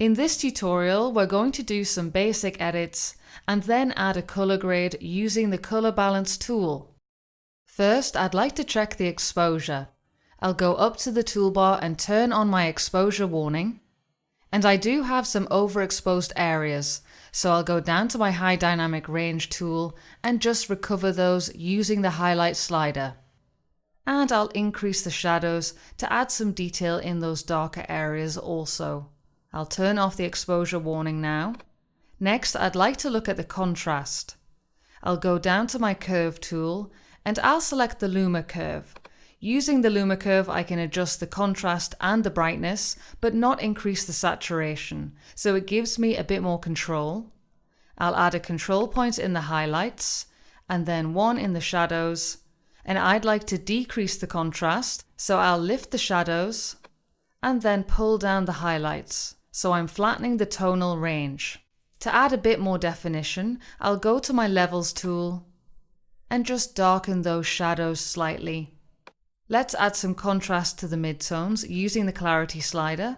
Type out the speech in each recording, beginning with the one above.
In this tutorial, we're going to do some basic edits and then add a color grade using the color balance tool. First, I'd like to check the exposure. I'll go up to the toolbar and turn on my exposure warning. And I do have some overexposed areas, so I'll go down to my high dynamic range tool and just recover those using the highlight slider. And I'll increase the shadows to add some detail in those darker areas also. I'll turn off the exposure warning now. Next, I'd like to look at the contrast. I'll go down to my curve tool and I'll select the Luma Curve. Using the Luma Curve, I can adjust the contrast and the brightness, but not increase the saturation, so it gives me a bit more control. I'll add a control point in the highlights, and then one in the shadows, and I'd like to decrease the contrast, so I'll lift the shadows, and then pull down the highlights, so I'm flattening the tonal range. To add a bit more definition, I'll go to my Levels tool, and just darken those shadows slightly. Let's add some contrast to the midtones using the clarity slider,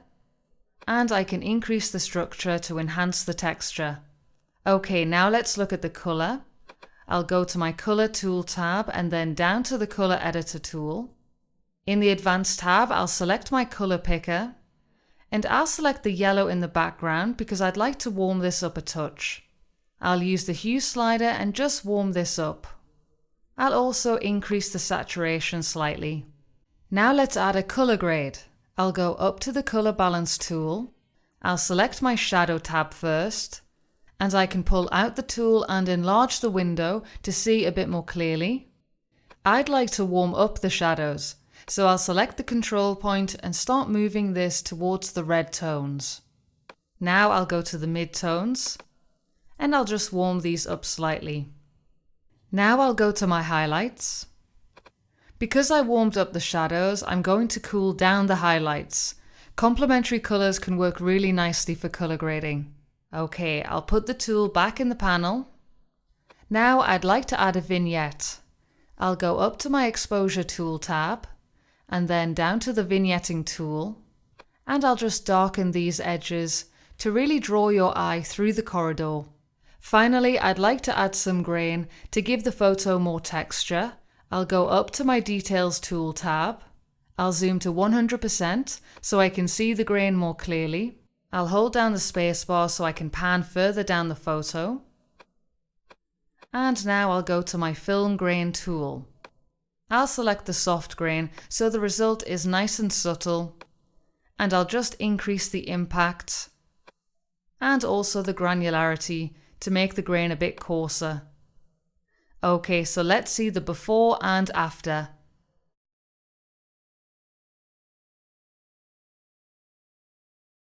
and I can increase the structure to enhance the texture. Okay, now let's look at the color. I'll go to my color tool tab and then down to the color editor tool. In the advanced tab, I'll select my color picker, and I'll select the yellow in the background because I'd like to warm this up a touch. I'll use the hue slider and just warm this up. I'll also increase the saturation slightly. Now let's add a color grade. I'll go up to the color balance tool. I'll select my shadow tab first, and I can pull out the tool and enlarge the window to see a bit more clearly. I'd like to warm up the shadows, so I'll select the control point and start moving this towards the red tones. Now I'll go to the midtones, and I'll just warm these up slightly. Now I'll go to my highlights. Because I warmed up the shadows, I'm going to cool down the highlights. Complementary colors can work really nicely for color grading. Okay, I'll put the tool back in the panel. Now I'd like to add a vignette. I'll go up to my exposure tool tab and then down to the vignetting tool, and I'll just darken these edges to really draw your eye through the corridor. Finally, I'd like to add some grain to give the photo more texture. I'll go up to my Details tool tab. I'll zoom to 100% so I can see the grain more clearly. I'll hold down the spacebar so I can pan further down the photo. And now I'll go to my Film Grain tool. I'll select the soft grain so the result is nice and subtle. And I'll just increase the impact and also the granularity to make the grain a bit coarser. Okay, so let's see the before and after.